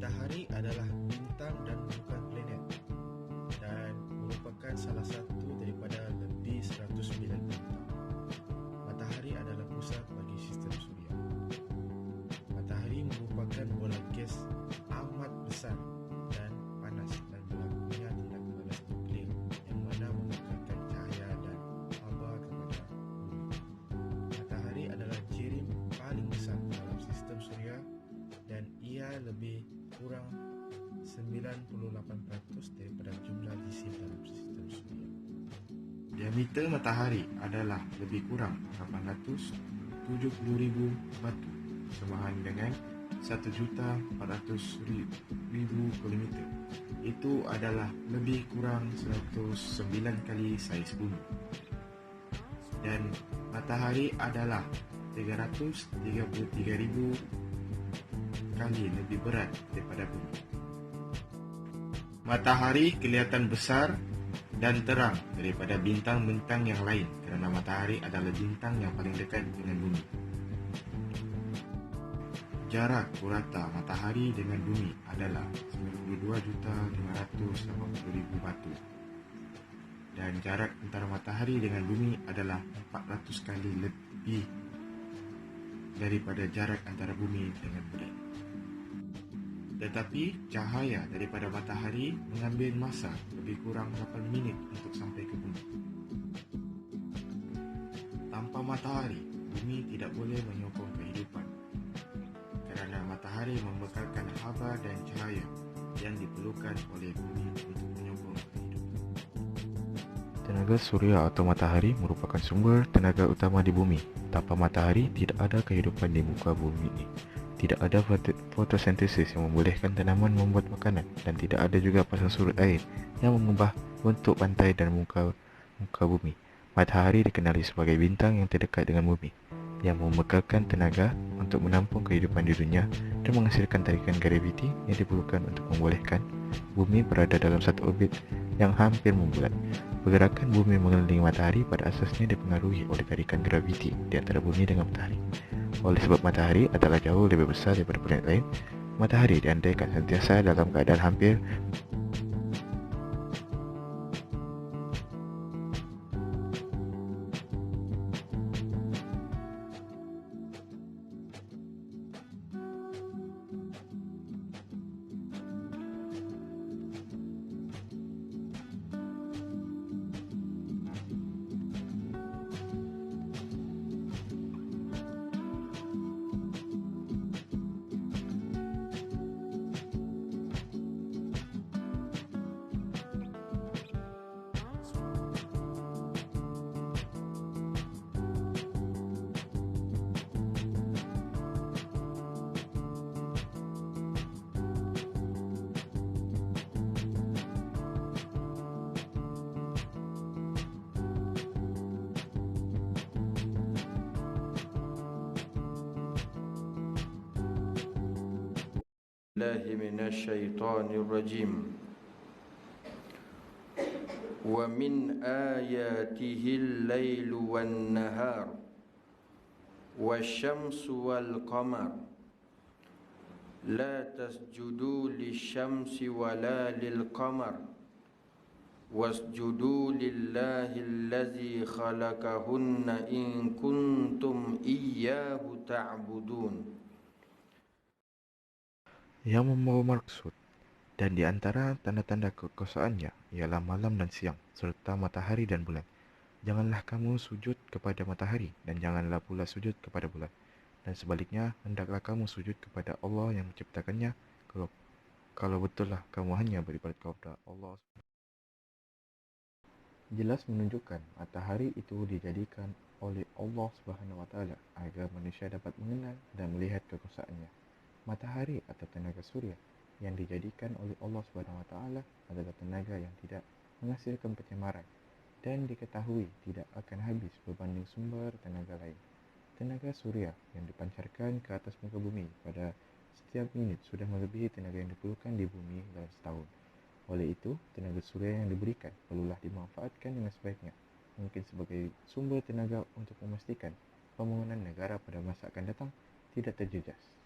Matahari adalah bintang dan bukan planet, dan merupakan salah satu daripada lebih 109 bintang. Matahari adalah pusat bagi sistem suria. Matahari merupakan bola gas amat besar dan panas, dan berlakunya tindak balas nuklear yang mana mengekalkan cahaya dan haba kepada bumi. Matahari adalah jirim paling besar dalam sistem suria, dan ia lebih kurang 98% daripada jumlah jisim dalam sistem suria. Diameter matahari adalah lebih kurang 870,000 batu samahan dengan 1,400,000 km. Itu adalah lebih kurang 109 kali saiz bumi. Dan matahari adalah 333,000 kali lebih berat daripada bumi. Matahari kelihatan besar dan terang daripada bintang-bintang yang lain kerana matahari adalah bintang yang paling dekat dengan bumi. Jarak purata matahari dengan bumi adalah 92,580,000 batu. Dan jarak antara matahari dengan bumi adalah 400 kali lebih daripada jarak antara bumi dengan bulan. Tetapi cahaya daripada matahari mengambil masa lebih kurang 8 minit untuk sampai ke bumi. Tanpa matahari, bumi tidak boleh menyokong kehidupan, kerana matahari membekalkan haba dan cahaya yang diperlukan oleh bumi untuk menyokong kehidupan. Tenaga surya atau matahari merupakan sumber tenaga utama di bumi. Tanpa matahari, tidak ada kehidupan di muka bumi ini. Tidak ada fotosintesis yang membolehkan tanaman membuat makanan, dan tidak ada juga pasang surut air yang mengubah bentuk pantai dan muka bumi. Matahari dikenali sebagai bintang yang terdekat dengan bumi, yang membekalkan tenaga untuk menampung kehidupan di dunia dan menghasilkan tarikan graviti yang diperlukan untuk membolehkan bumi berada dalam satu orbit yang hampir membulat. Pergerakan bumi mengelilingi matahari pada asasnya dipengaruhi oleh tarikan graviti di antara bumi dengan matahari. Oleh sebab matahari adalah jauh lebih besar daripada planet lain, matahari diandaikan sentiasa dalam keadaan hampir من الشيطان الرجيم ومن آياته الليل والنهار والشمس والقمر لا تسجدوا للشمس ولا للقمر واسجدوا لله الذي خلقهن إن كنتم إياه تعبدون. yang membawa maksud, dan di antara tanda-tanda kekuasaannya ialah malam dan siang, serta matahari dan bulan. Janganlah kamu sujud kepada matahari, dan janganlah pula sujud kepada bulan. Dan sebaliknya, hendaklah kamu sujud kepada Allah yang menciptakannya, kalau betullah kamu hanya beribadat kepada Allah. Jelas menunjukkan matahari itu dijadikan oleh Allah SWT agar manusia dapat mengenal dan melihat kekuasaannya. Matahari atau tenaga surya yang dijadikan oleh Allah SWT adalah tenaga yang tidak menghasilkan pencemaran dan diketahui tidak akan habis berbanding sumber tenaga lain. Tenaga surya yang dipancarkan ke atas muka bumi pada setiap minit sudah melebihi tenaga yang diperlukan di bumi dalam setahun. Oleh itu, tenaga surya yang diberikan perlulah dimanfaatkan dengan sebaiknya, mungkin sebagai sumber tenaga untuk memastikan pembangunan negara pada masa akan datang tidak terjejas.